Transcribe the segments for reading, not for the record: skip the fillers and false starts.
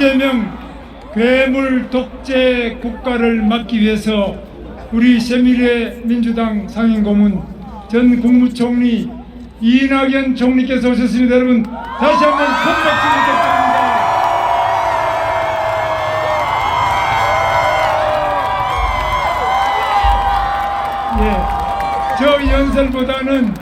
이재명 괴물 독재 국가를 막기 위해서 우리 새미래민주당 상임고문 전 국무총리 이낙연 총리께서 오셨습니다. 여러분 다시 한번 큰 박수 부탁드립니다. 저 연설보다는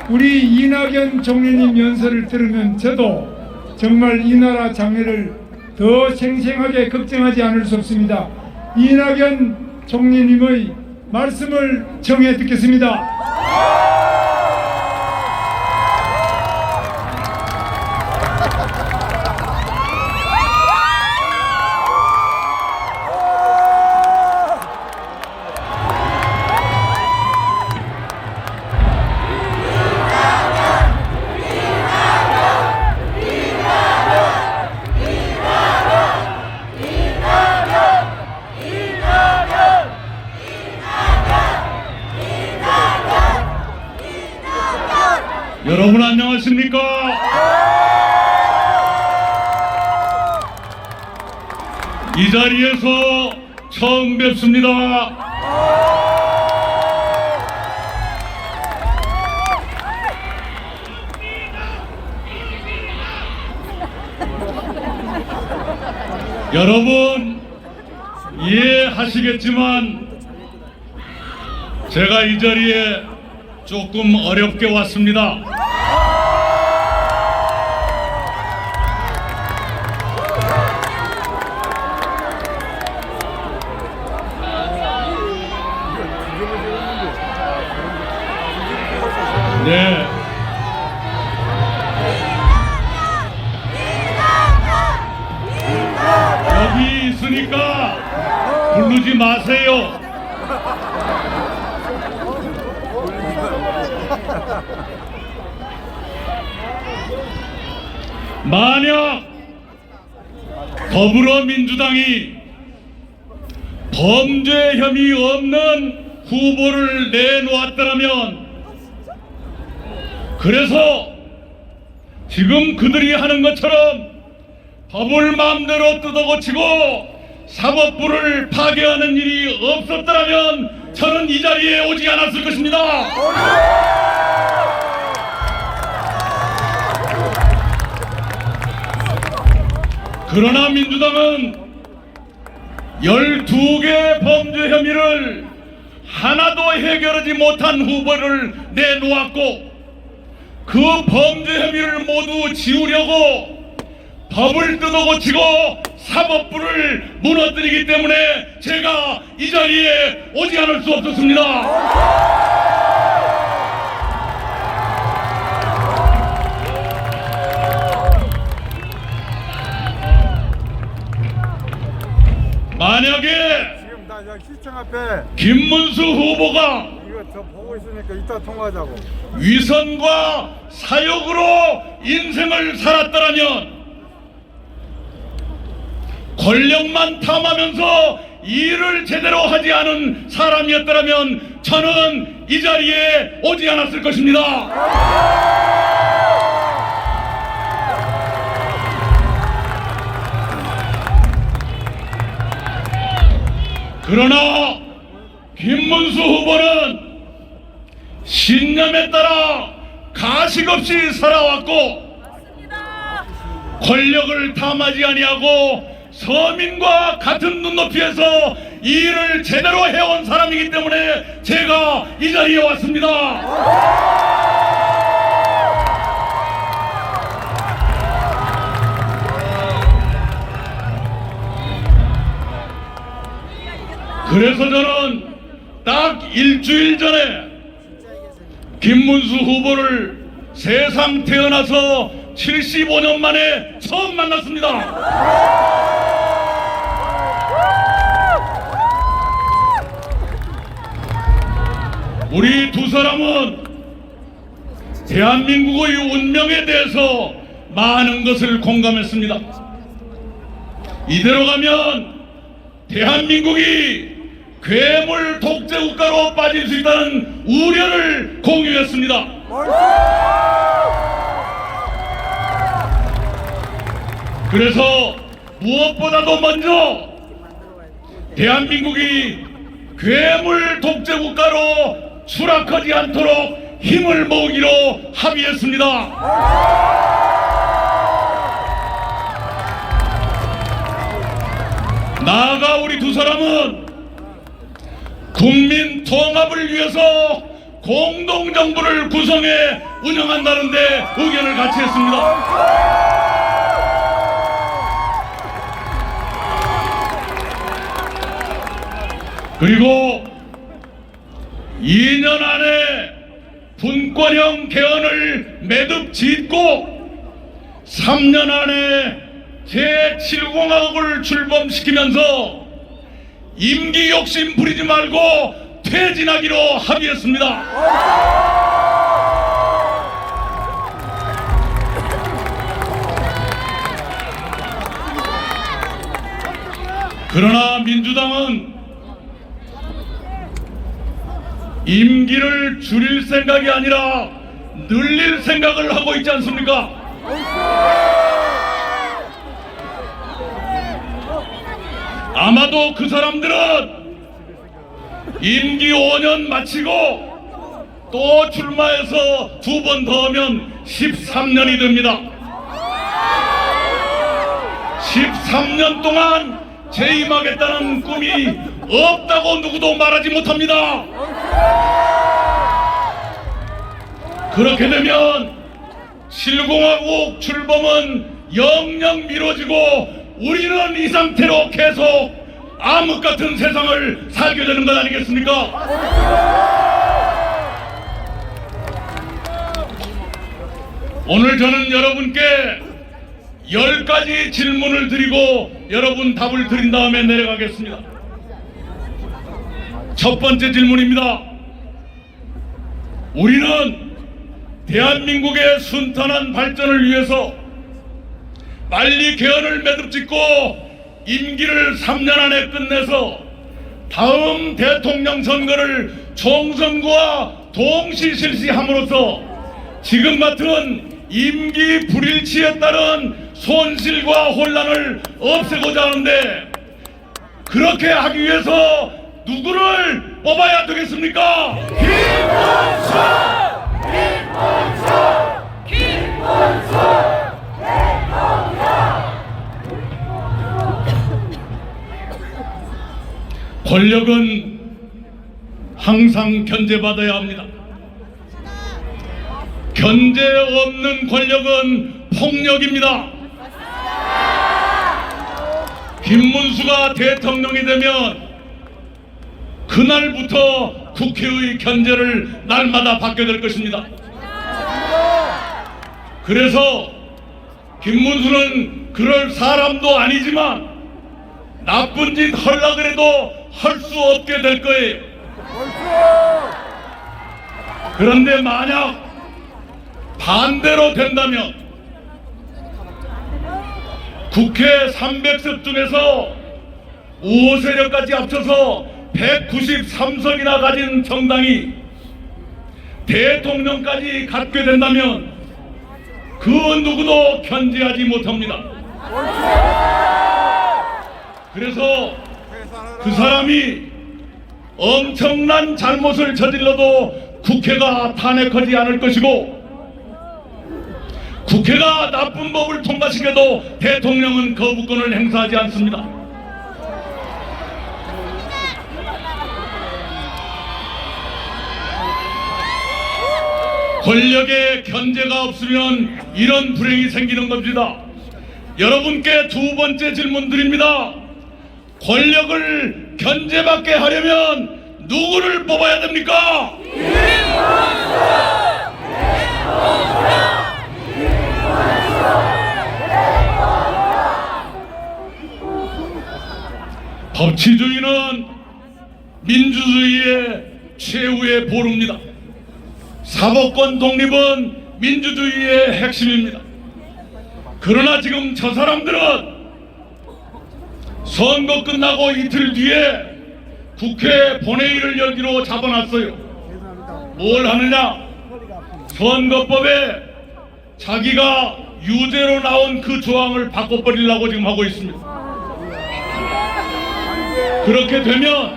우리 이낙연 총리님 연설을 들으면 저도 정말 이 나라 장래를 더 생생하게 걱정하지 않을 수 없습니다. 이낙연 총리님의 말씀을 청해 듣겠습니다. 여러분 안녕하십니까? 이 자리에서 처음 뵙습니다. 여러분 이해하시겠지만 제가 이 자리에 조금 어렵게 왔습니다. 네. 여기 있으니까 부르지 마세요. 만약 더불어민주당이 범죄 혐의 없는 후보를 내놓았더라면, 그래서 지금 그들이 하는 것처럼 법을 마음대로 뜯어고치고 사법부를 파괴하는 일이 없었더라면 저는 이 자리에 오지 않았을 것입니다. 그러나 민주당은 12개 범죄 혐의를 하나도 해결하지 못한 후보를 내놓았고, 그 범죄 혐의를 모두 지우려고 법을 뜯어고치고 사법부를 무너뜨리기 때문에 제가 이 자리에 오지 않을 수 없었습니다. 만약에 지금 나 여기 시청 앞에 김문수 후보가 이거 저 보고 있으니까 이따 통화하자고. 위선과 사욕으로 인생을 살았더라면, 권력만 탐하면서 일을 제대로 하지 않은 사람이었더라면 저는 이 자리에 오지 않았을 것입니다. 그러나 김문수 후보는 신념에 따라 가식 없이 살아왔고, 권력을 탐하지 아니하고 서민과 같은 눈높이에서 일을 제대로 해온 사람이기 때문에 제가 이 자리에 왔습니다. 그래서 저는 딱 일주일 전에 김문수 후보를 세상 태어나서 75년 만에 처음 만났습니다. 우리 두 사람은 대한민국의 운명에 대해서 많은 것을 공감했습니다. 이대로 가면 대한민국이 괴물 독재 국가로 빠질 수 있다는 우려를 공유했습니다. 그래서 무엇보다도 먼저 대한민국이 괴물 독재 국가로 추락하지 않도록 힘을 모으기로 합의했습니다. 나아가 우리 두 사람은 국민 통합을 위해서 공동정부를 구성해 운영한다는데 의견을 같이 했습니다. 그리고 2년 안에 분권형 개헌을 매듭 짓고 3년 안에 제7공화국을 출범시키면서 임기 욕심 부리지 말고 퇴진하기로 합의했습니다. 그러나 민주당은 임기를 줄일 생각이 아니라 늘릴 생각을 하고 있지 않습니까? 아마도 그 사람들은 임기 5년 마치고 또 출마해서 2번 더 하면 13년이 됩니다. 13년 동안 재임하겠다는 꿈이 없다고 누구도 말하지 못합니다. 그렇게 되면 7공화국 출범은 영영 미뤄지고 우리는 이 상태로 계속 암흑 같은 세상을 살게 되는 것 아니겠습니까? 오늘 저는 여러분께 10가지 질문을 드리고 여러분 답을 드린 다음에 내려가겠습니다. 첫 번째 질문입니다. 우리는 대한민국의 순탄한 발전을 위해서 빨리 개헌을 매듭짓고 임기를 3년 안에 끝내서 다음 대통령 선거를 총선과 동시 실시함으로써 지금 같은 임기 불일치에 따른 손실과 혼란을 없애고자 하는데, 그렇게 하기 위해서 누구를 뽑아야 되겠습니까? 김문수! 권력은 항상 견제받아야 합니다. 견제 없는 권력은 폭력입니다. 김문수가 대통령이 되면 그날부터 국회의 견제를 날마다 받게 될 것입니다. 그래서 김문수는 그럴 사람도 아니지만 나쁜 짓 하려고 그래도 할 수 없게 될 거예요. 그런데 만약 반대로 된다면 국회 300석 중에서 우호 세력까지 합쳐서 193석이나 가진 정당이 대통령까지 갖게 된다면 그 누구도 견제하지 못합니다. 그래서 그 사람이 엄청난 잘못을 저질러도 국회가 탄핵하지 않을 것이고, 국회가 나쁜 법을 통과시켜도 대통령은 거부권을 행사하지 않습니다. 권력의 견제가 없으면 이런 불행이 생기는 겁니다. 여러분께 두 번째 질문 드립니다. 권력을 견제받게 하려면 누구를 뽑아야 됩니까? 법치주의는 민주주의의 최후의 보루입니다. 사법권 독립은 민주주의의 핵심입니다. 그러나 지금 저 사람들은 선거 끝나고 이틀 뒤에 국회 본회의를 열기로 잡아놨어요. 뭘 하느냐? 선거법에 자기가 유죄로 나온 그 조항을 바꿔버리려고 지금 하고 있습니다. 그렇게 되면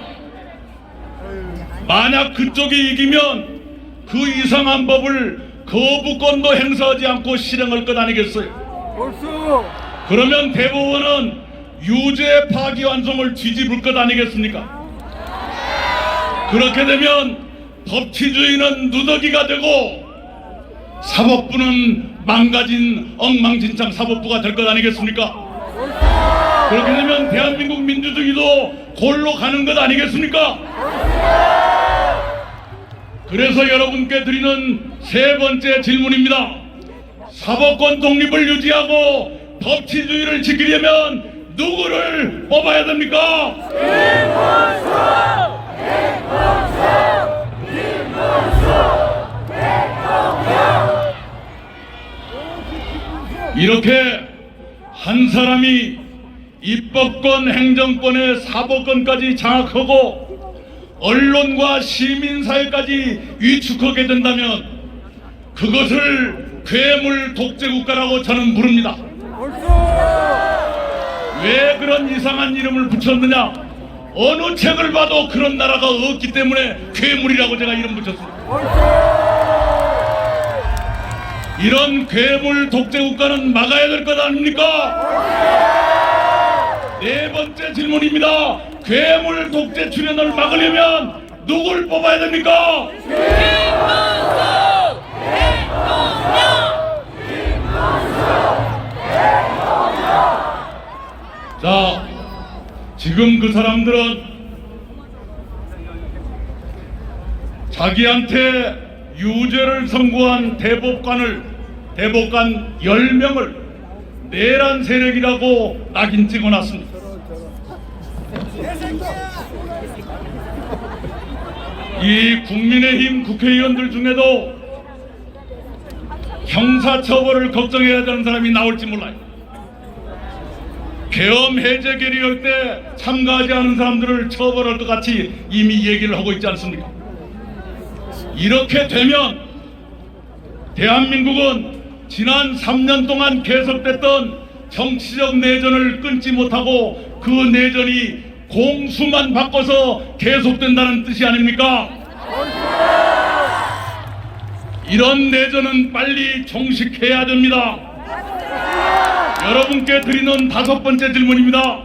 만약 그쪽이 이기면 그 이상한 법을 거부권도 행사하지 않고 실행할 것 아니겠어요? 옳소. 그러면 대법원은 유죄 파기환송을 뒤집을 것 아니겠습니까? 그렇게 되면 법치주의는 누더기가 되고 사법부는 망가진 엉망진창 사법부가 될 것 아니겠습니까? 그렇게 되면 대한민국 민주주의도 골로 가는 것 아니겠습니까? 그래서 여러분께 드리는 세 번째 질문입니다. 사법권 독립을 유지하고 법치주의를 지키려면 누구를 뽑아야 됩니까? 이렇게 한 사람이 입법권, 행정권의 사법권까지 장악하고 언론과 시민사회까지 위축하게 된다면 그것을 괴물 독재국가라고 저는 부릅니다. 왜 그런 이상한 이름을 붙였느냐? 어느 책을 봐도 그런 나라가 없기 때문에 괴물이라고 제가 이름 붙였습니다. 이런 괴물 독재국가는 막아야 될 것 아닙니까? 네 번째 질문입니다. 괴물 독재 출현을 막으려면 누굴 뽑아야 됩니까? 자, 지금 그 사람들은 자기한테 유죄를 선고한 대법관 10명을 내란 세력이라고 낙인 찍어놨습니다. 이 국민의힘 국회의원들 중에도 형사처벌을 걱정해야 되는 사람이 나올지 몰라요. 계엄 해제 결의할 때 참가하지 않은 사람들을 처벌할 것 같이 이미 얘기를 하고 있지 않습니까? 이렇게 되면 대한민국은 지난 3년 동안 계속됐던 정치적 내전을 끊지 못하고 그 내전이 공수만 바꿔서 계속된다는 뜻이 아닙니까? 이런 내전은 빨리 종식해야 됩니다. 여러분께 드리는 5번째 질문입니다.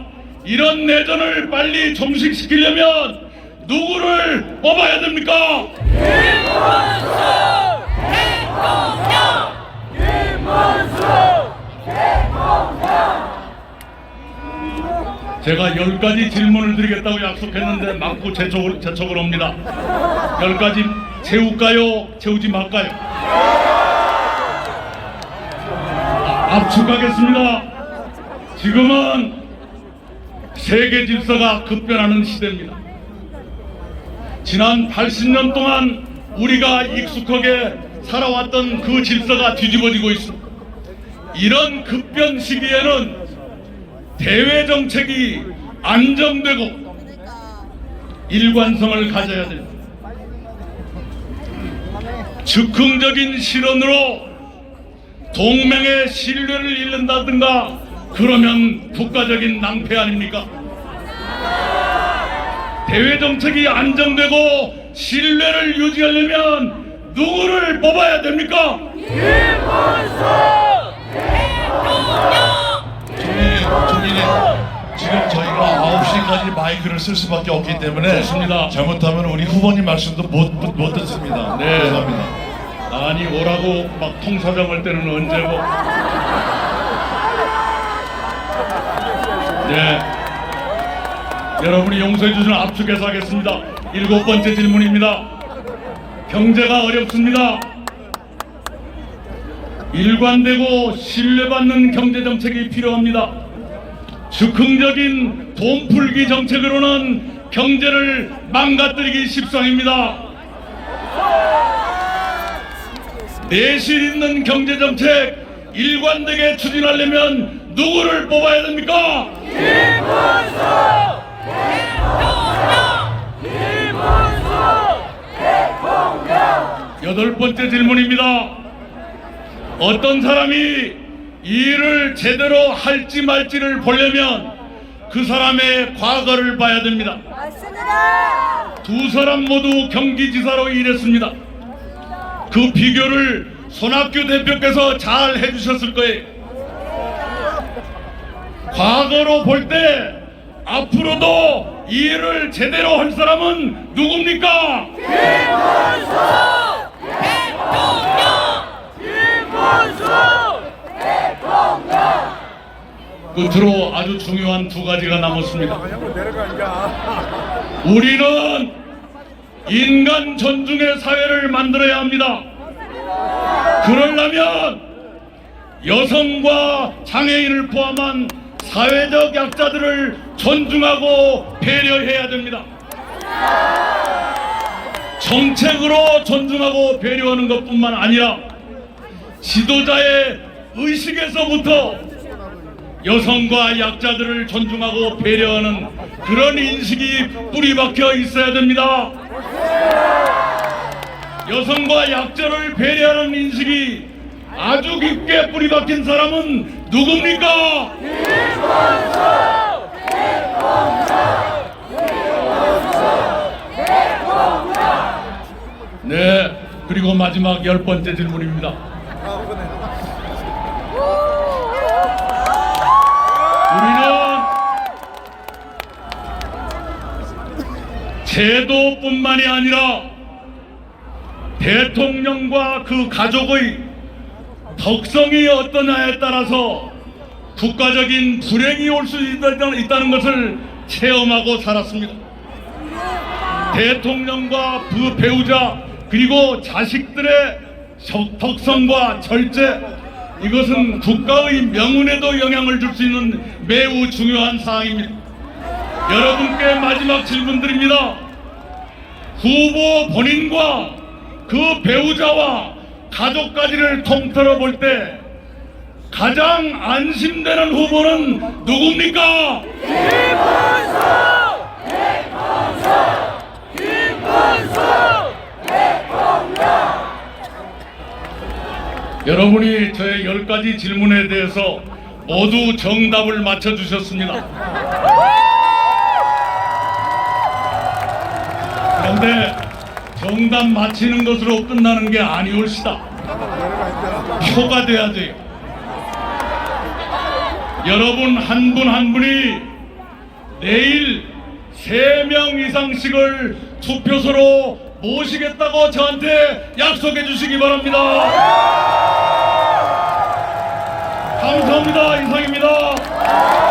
이런 내전을 빨리 종식시키려면 누구를 뽑아야 됩니까? 제가 10가지 질문을 드리겠다고 약속했는데 막고 재촉을 옵니다. 10가지 채울까요? 채우지 말까요? 압축하겠습니다. 지금은 세계 질서가 급변하는 시대입니다. 지난 80년 동안 우리가 익숙하게 살아왔던 그 질서가 뒤집어지고 있습니다. 이런 급변 시기에는 대외 정책이 안정되고 일관성을 가져야 됩니다. 즉흥적인 실언으로 동맹의 신뢰를 잃는다든가 그러면 국가적인 낭패 아닙니까? 대외 정책이 안정되고 신뢰를 유지하려면 누구를 뽑아야 됩니까? 총리님, 지금 저희가 9시까지 마이크를 쓸 수밖에 없기 때문에 좋습니다. 잘못하면 우리 후보님 말씀도 못 듣습니다. 네. 죄송합니다. 아니 오라고 막 통사정할 때는 언제고. 네, 여러분이 용서해 주시면 압축해서 하겠습니다. 7번째 질문입니다. 경제가 어렵습니다. 일관되고 신뢰받는 경제정책이 필요합니다. 즉흥적인 돈풀기 정책으로는 경제를 망가뜨리기 십상입니다. 내실 있는 경제정책 일관되게 추진하려면 누구를 뽑아야 됩니까? 여덟 번째 질문입니다. 어떤 사람이 이 일을 제대로 할지 말지를 보려면 그 그 사람의 과거를 봐야 됩니다. 맞습니다. 두 사람 모두 경기지사로 일했습니다. 그 비교를 손학규 대표께서 잘 해주셨을 거예요. 과거로 볼 때 앞으로도 이 일을 제대로 할 사람은 누굽니까? 끝으로 아주 중요한 두 가지가 남았습니다. 그냥 내려가 이제. 우리는 인간 존중의 사회를 만들어야 합니다. 그러려면 여성과 장애인을 포함한 사회적 약자들을 존중하고 배려해야 됩니다. 정책으로 존중하고 배려하는 것뿐만 아니라 지도자의 의식에서부터 여성과 약자들을 존중하고 배려하는 그런 인식이 뿌리박혀 있어야 됩니다. 여성과 약자를 배려하는 인식이 아주 깊게 뿌리박힌 사람은 누굽니까? 네, 그리고 마지막 10번째 질문입니다. 우리는 제도뿐만이 아니라 대통령과 그 가족의 덕성이 어떠냐에 따라서 국가적인 불행이 올 수 있다는 것을 체험하고 살았습니다. 대통령과 그 배우자 그리고 자식들의 덕성과 절제, 이것은 국가의 명운에도 영향을 줄 수 있는 매우 중요한 사항입니다. 여러분께 마지막 질문드립니다. 후보 본인과 그 배우자와 가족까지를 통틀어 볼 때 가장 안심되는 후보는 누굽니까? 여러분이 저의 10가지 질문에 대해서 모두 정답을 맞춰주셨습니다. 그런데 정답 맞히는 것으로 끝나는 게 아니올시다. 표가 돼야 돼요. 여러분 한 분 한 분이 내일 3명 이상씩을 투표소로 모시겠다고 저한테 약속해 주시기 바랍니다. 감사합니다. 이상입니다.